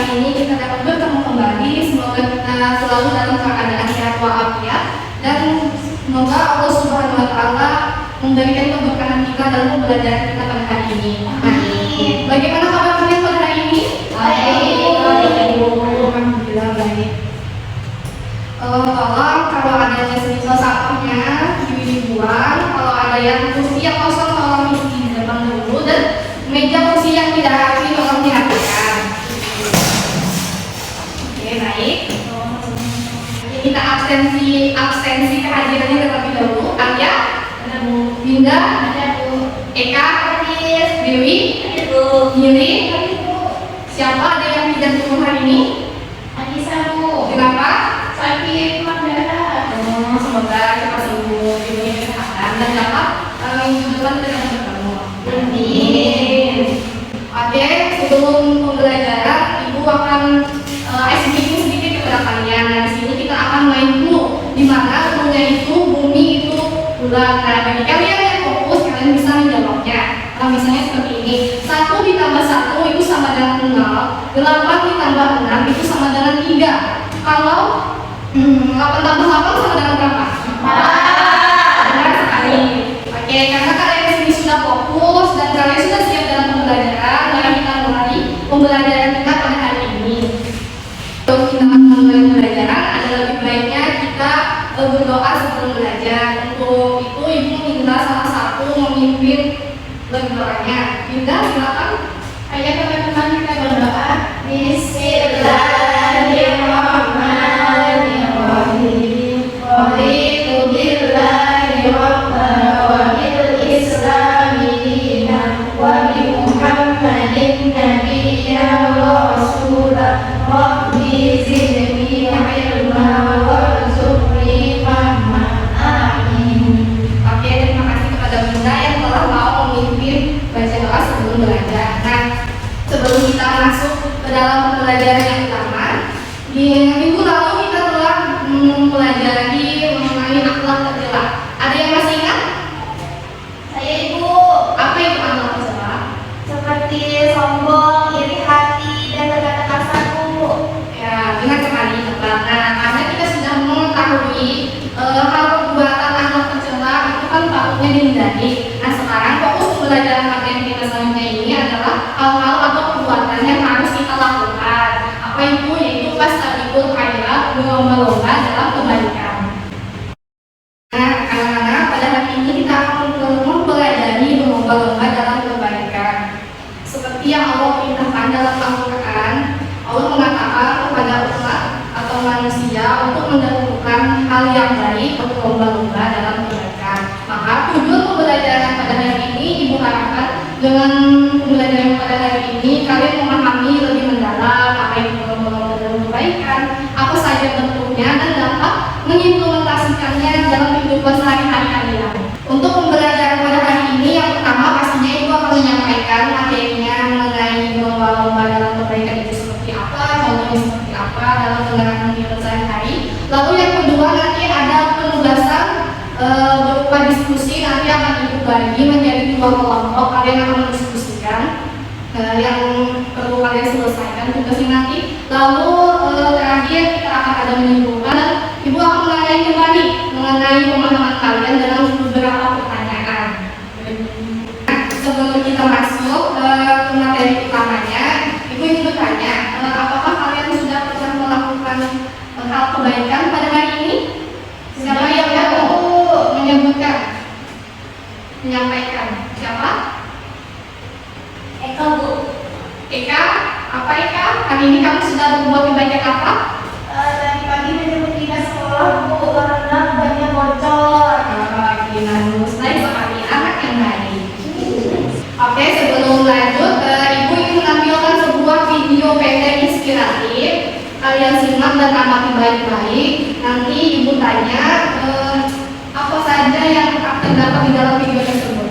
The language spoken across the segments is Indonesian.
hari ini kita dapat bertemu kembali. Semoga kita selalu dalam keadaan sehat walafiat dan semoga Allah Subhanahu wa taala memberikan keberkahan kita dalam pembelajaran kita pada hari ini. Amin. Bagaimana kabar kalian pada hari ini? Baik. Alhamdulillah baik. Tolong kalau ada yang sisa sampahnya dibuang. Kalau ada yang kursi yang kosong tolong isi di depan dulu, dan meja kursi yang tidak rapi tolong dirapikan. Oke, baik. Kita absensi kehadirannya terlebih dahulu. Arya, ada Bu. Dinda, ada Bu. Eka, Hadir. Dewi, ada Bu. Yuli, ada Bu. Siapa ada yang tidak turun hari ini? Anissa, Bu. Kenapa? Sakit darah. Semoga cepat sembuh, diberi kesehatan dan dapat minggu depan kita bertemu. Amin. Oke, sebelum pembelajaran, Ibu akan explain sedikit kepada kalian. Nah, di sini kita akan main dulu, di mana dulunya itu bumi itu bulan. Nah, bagi kalian yang fokus, kalian bisa menjawabnya. Nah, misalnya seperti ini: 1 ditambah 1 itu sama dengan 0, 8 ditambah 6 itu sama dengan 3. Kalau 8 tambah 8 sama dengan berapa? 4. Benar sekali. Oke, karena kalian di sini sudah fokus dan kalian sudah siap dalam pembelajaran, mari kita mulai pembelajaran kita pada hari ini. Untuk kita mulai pembelajaran, ada lebih baiknya kita berdoa sebelum belajar. Untuk itu, Ibu minta salah satu memimpin berdoanya. Dinda, silakan. Ayo teman-teman kita berdoa. Bismillahirrahmanirrahim. Raditu billahi rabban wa bil islami dinan wa bi Muhammadin nabiyyan wa rasulan. Rabbi zidni ilma warzuqni fahma. Amin. Oke, terima kasih kepada Bunda yang telah mau memimpin baca doa sebelum belajar. Nah, sebelum kita masuk ke dalam pembelajaran yang utama, di minggu lalu kita telah mempelajari mengenai akhlak tercela. Ada yang masih ingat? Saya, Ibu. Apa itu akhlak tercela? Seperti sombong, iri hati, dan berkata kasar, Bu. Ya, benar sekali, teman. Nah, karena kita sudah mengetahui hal perbuatan akhlak tercela itu kan patutnya dihindari. Nah, sekarang fokus pembelajaran materi kita selanjutnya ini adalah hal-hal atau perbuatan yang harus kita lakukan. Apa itu? Yaitu fastabiqul khairat, berlomba-lomba dalam kebaikan. Nah, anak-anak, pada hari ini kita akan mempelajari berlomba-lomba dalam kebaikan. Seperti yang Allah perintahkan dalam Al-Quran, Allah mengatakan kepada umat atau manusia untuk mendahulukan hal yang baik, berlomba-lomba dalam kebaikan. Maka tujuan pembelajaran pada hari ini, Ibu harapkan dengan pembelajaran pada hari ini kalian memahami lebih mendalam apa itu berlomba-lomba dalam kebaikan, apa saja bentuknya, dan dapat mengimplementasikannya dalam kehidupan sehari-hari kalian. Untuk pembelajaran pada hari ini, yang pertama pastinya Ibu akan menyampaikan materinya mengenai berlomba-lomba dalam kebaikan itu seperti apa, contohnya seperti apa dalam penerapan kehidupan sehari-hari. Lalu yang kedua, nanti ada penugasan berupa diskusi, nanti akan Ibu bagi menjadi 2 kelompok. Kalian akan mendiskusikan yang perlu kalian selesaikan tugasnya nanti. Lalu terakhir kita akan ada menyimpulkan, dan Ibu akan menanyai kembali mengenai pemahaman kalian dalam beberapa pertanyaan. Nah, sebelum kita masuk ke materi utamanya, Ibu ingin bertanya, apakah kalian sudah pernah melakukan hal kebaikan pada hari ini? Siapa yang mau menyebutkan? Menyampaikan? Siapa? Eka, Bu. Eka? Apa Eka? Hari ini kamu sudah berbuat kebaikan apa? Tadi pagi menjemput Dinda sekolah, Bu, karena banyak bocor. Bagus, baik sekali, anak yang baik. Oke, sebelum lanjut, Ibu ingin menampilkan sebuah video pendek inspiratif. Kalian simak dan amati baik-baik. Nanti Ibu tanya apa saja yang terdapat di dalam video tersebut.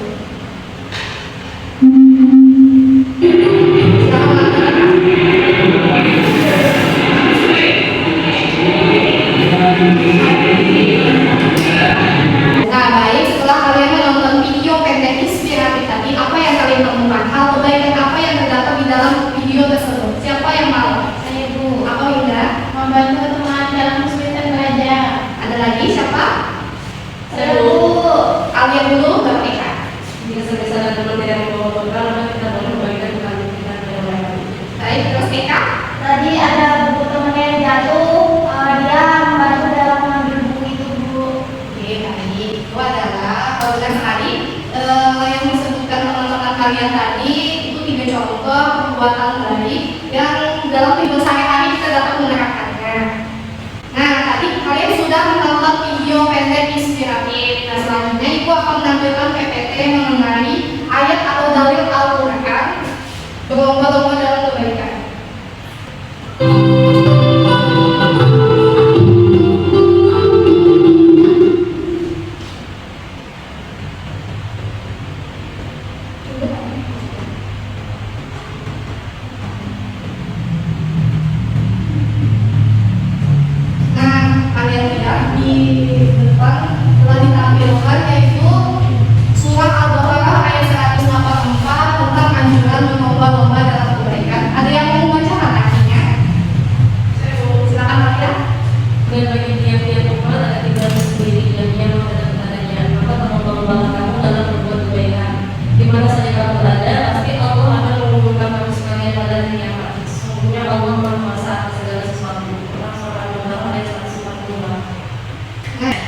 Nah, baik, setelah kalian menonton video pendek inspiratif tadi, apa yang kalian temukan? Hal kebaikan apa yang terdapat di dalam video tersebut? Siapa yang mau? Eka? Tadi ada buku temannya yang jatuh, dia membantu dalam mengambil buku itu, Bu. Oke, baik. Itu adalah dan tadi yang disebutkan teman-teman kalian tadi itu 3 contoh perbuatan baik yang dalam kehidupan sehari-hari kita dapat menerapkannya. Nah, tadi kalian sudah menonton video pendek inspiratif. Nah, selanjutnya Ibu akan menampilkan PPT mengenai ayat atau dalil Al-Quran berlomba-lomba dalam kebaikan.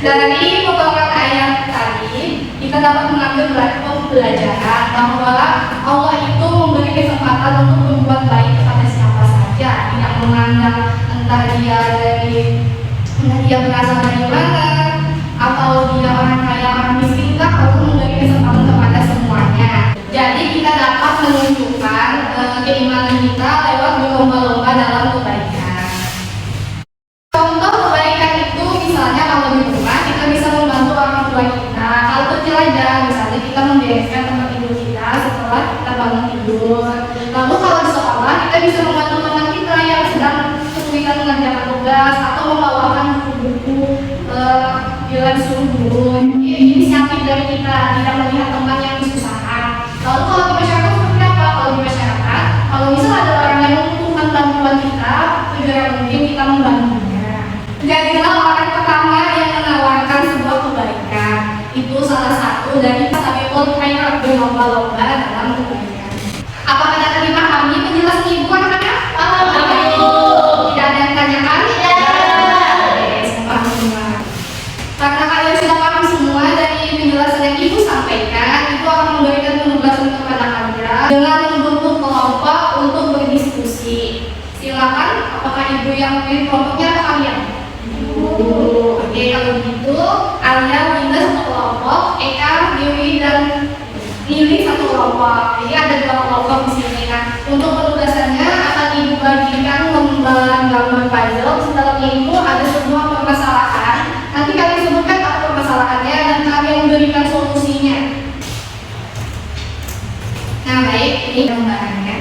Dari potongan ayat tadi kita dapat mengambil pelajaran bahwa Allah itu memberi kesempatan untuk berbuat baik kepada siapa saja, tidak memandang entah dia berasal dari mana atau dia orang kaya orang miskin, Allah memberi kesempatan kepada semuanya. Jadi kita dapat menunjukkan keimanan kita lewat berlomba-lomba dalam kebaikan. Contoh kebaikan itu misalnya kalau di rumah kita bisa membantu orang tua kita. Kalau kecil aja, misalnya kita membereskan tempat tidur kita setelah kita bangun tidur. Lalu kalau di sekolah kita bisa membantu teman kita yang sedang kesulitan mengerjakan tugas atau membawakan buku-buku bila disuruh guru. Ini inisiatif dari kita, tidak melihat teman yang kesusahan. Lalu kalau di masyarakat seperti apa? Kalau di masyarakat, kalau misalnya ada orang yang membutuhkan bantuan kita, segera mungkin kita membantunya. Jadilah orang pertama yang menawarkan sebuah kebaikan. Itu salah satu dari sabiqul khairat, berlomba-lomba dalam kebaikan. Apakah dapat dipahami penjelasan Ibu anak-anak? Paham, Ibu. Tidak ada yang tanyakan? Tidak. Paham semua. Karena kalian sudah paham semua dari penjelasan yang Ibu sampaikan, Ibu akan memberikan penugasan kepada kalian dengan membentuk kelompok untuk berdiskusi. Silakan, apakah Ibu yang memilih kelompoknya atau kalian? Oke, kalau begitu Alia, Winda satu kelompok, Eka, Dewi, dan Lili satu kelompok. Jadi ada 2 kelompok di sini. Nah, untuk penugasannya akan Ibu bagikan lembaran gambar puzzle. Di dalamnya itu ada sebuah permasalahan. Nanti kalian sebutkan apa permasalahannya dan kalian memberikan solusinya. Nah, baik, ini gambarannya.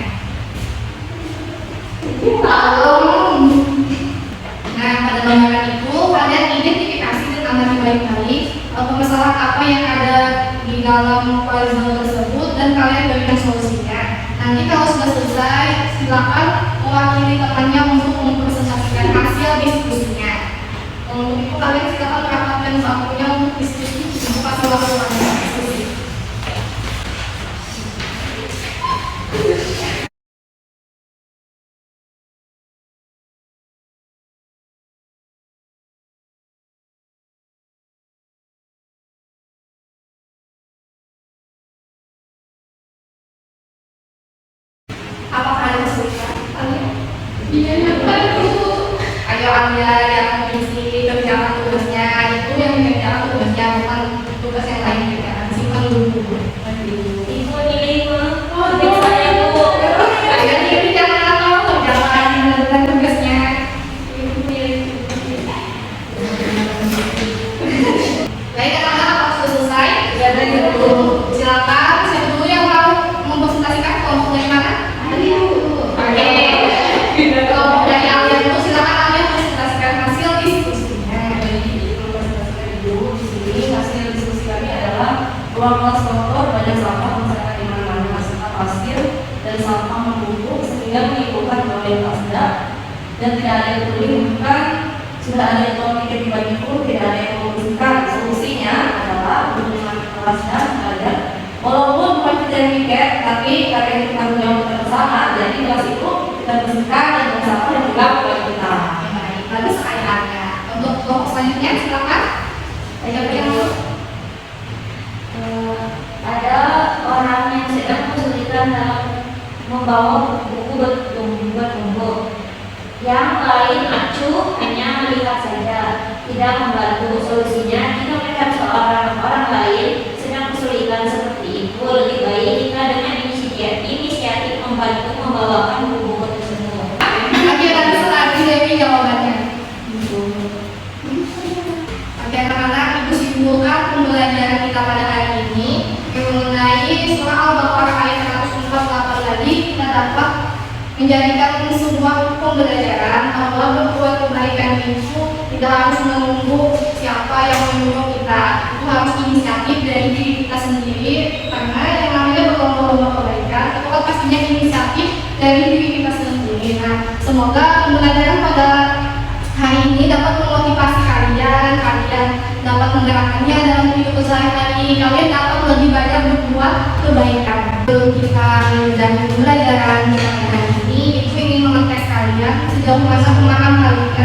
Nah, pada gambaran itu kalian identifikasi dan amati baik-baik permasalahan apa yang ada di dalam puzzle tersebut dan kalian berikan solusinya. Nanti kalau sudah selesai, silakan mewakili temannya untuk mempresentasikan hasil diskusinya. Untuk itu kalian silakan mendapatkan waktunya untuk diskusi. Ibu kasih waktu untuk diskusi. Apakah ada kesulitan? Iya, Ibu. Ayo Alia yang mengisi kerjaan tugasnya, itu yang mengerjakan tugasnya, bukan tugas yang lain juga. Simpan dulu. Ibu ini mah. Oh, saya Bu. Ayo ini jangan atau jangan mengerjakan tugasnya. Baik, anak-anak kalau sudah selesai, silakan. Siapa dulu yang mau mempresentasikan kelompok dari mana? Oke, kelompok dari Alia dulu, silakan Alia presentasikan hasil diskusinya. Di sini hasil diskusi kami adalah ruang kelas kotor, banyak sampah berserakan di mana-mana, hasilkan pasir dan sampah menumpuk sehingga menimbulkan bau yang tak sedap dan tidak ada yang peduli, bahkan sudah ada yang tolong pikir dibagi pun tidak ada yang membersihkan. Solusinya adalah untuk memakai kelas dan belajar. Walaupun bukan kita yang mikir, tapi karena itu tanggung jawab kita bersama, jadi kelas itu kita bersihkan dan bersama dan juga keluarga kita. Baik, bagus sekali Arya. Untuk kelompok selanjutnya silakan. Siapa yang mau? Ada orang yang sedang kesulitan dalam membawa buku bertumbuk. Yang lain acuh hanya melihat saja, tidak membantu. Solusinya, jika melihat seorang orang lain sedang kesulitan seperti itu, lebih baik jika dengan inisiatif membantu membawakan buku tersebut. Oke, tadi sekali Dewi jawabannya. Oke, anak-anak, Ibu simpulkan pembelajaran kita pada hari ini mengenai surah Al-Baqarah ayat 148 tadi. Kita dapat menjadikan sebuah pembelajaran bahwa berbuat kebaikan itu tidak harus menunggu siapa yang menyuruh kita. Itu harus inisiatif dari diri kita sendiri, karena yang namanya berlomba-lomba kebaikan itu kan pastinya inisiatif dari diri kita sendiri. Nah, semoga pembelajaran pada hari ini dapat memotivasi kalian dapat menerapkannya dalam hidup sehari-hari. Kalian dapat lebih banyak berbuat kebaikan. Sebelum kita menjalani pembelajaran pada hari ini, Ibu ingin mengetes kalian sejauh mana pemahaman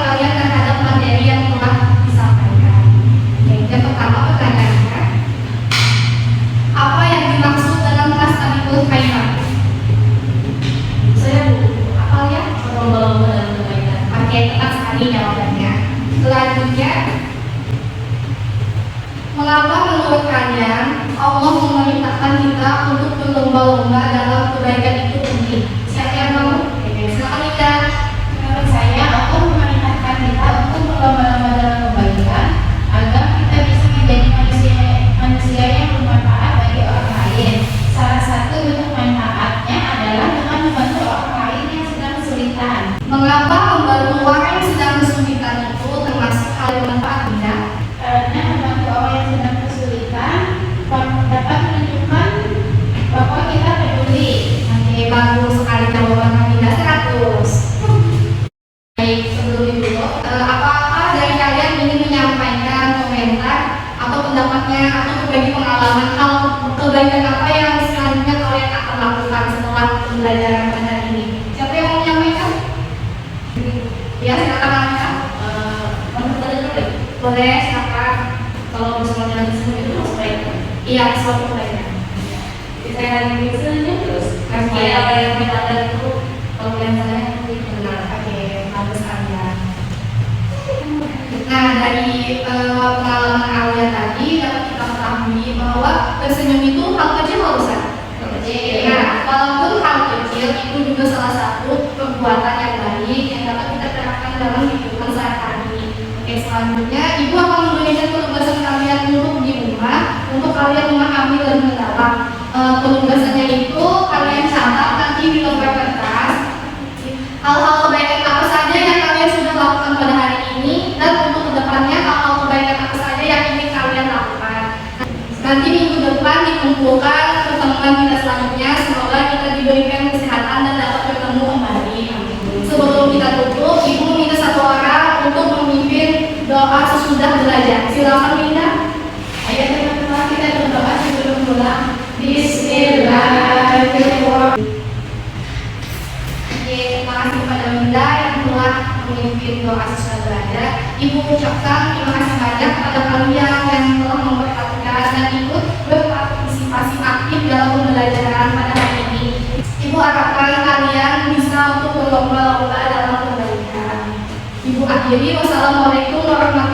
kalian terhadap materi yang telah disampaikan. Yang pertama pertanyaannya, apa yang dimaksud dalam Tastabihul Khairat? Saya Bu, Apa ya? berlomba-lomba dalam kebaikan. Oke, tepat sekali jawabannya. Selanjutnya, mengapa menurut kalian Allah memerintahkan kita untuk berlomba-lomba dalam kebaikan itu penting? Siapa yang mau? Silakan Ida. Menurut saya, Allah memerintahkan kita untuk berlomba-lomba dalam kebaikan agar kita bisa menjadi manusia yang bermanfaat bagi orang lain. Salah satu bentuk manfaatnya adalah dengan membantu orang lain yang sedang kesulitan. Mengapa membantu orang yang sedang kesulitan itu termasuk hal yang manfaatnya? Karena membantu orang yang sedang kesulitan dapat menunjukkan bahwa kita peduli. Oke, bagus sekali jawaban Ida 100. Baik, sebelum itu, apakah dari kalian ingin menyampaikan komentar atau pendapatnya atau berbagi pengalaman hal kebaikan apa yang selanjutnya kalian akan lakukan setelah pembelajaran pada hari ini? Siapa yang mau menyampaikan? Ya, silakan Alika. Boleh, silakan. Kalau misalnya di sini itu masuk baik. Iya, suatu kebaikan. Saya hari ini sebenarnya terus. Kayak apa yang kita ada itu, kalau yang saya nanti benar. Oke, bagus Alia. Nah, dari pengalaman Alia tadi dapat kita ketahui bahwa tersenyum itu hal kecil atau besar? Nah, walaupun hal kecil itu juga salah satu perbuatan yang baik yang dapat kita terapkan dalam kehidupan sehari-hari. Oke, selanjutnya Ibu akan memberikan penugasan kalian untuk di rumah untuk kalian memahami lebih mendalam. Penugasannya itu kalian catat nanti di lembar kertas hal-hal kebaikan apa saja yang kalian sudah lakukan pada hari ini, dan untuk kedepannya hal-hal kebaikan apa saja yang ingin kalian lakukan. Nanti minggu depan dikumpulkan pertemuan kita selanjutnya. Semoga kita diberikan kesehatan dan dapat bertemu kembali. Sebelum kita tutup, Ibu meminta satu orang untuk memimpin doa sesudah belajar. Silakan Linda. Ayo teman-teman, kita berdoa sebelum pulang. Bismillahirrahmanirrahim. Terima kasih kepada Linda yang telah memimpin doa sesudah belajar. Ibu ucapkan terima kasih banyak kepada kalian yang telah memperhatikan dan ikut berpartisipasi aktif dalam pembelajaran pada hari ini. Ibu harapkan kalian bisa untuk berlomba-lomba dalam kebaikan. Ibu akhiri, wassalamualaikum warahmatullahi wabarakatuh.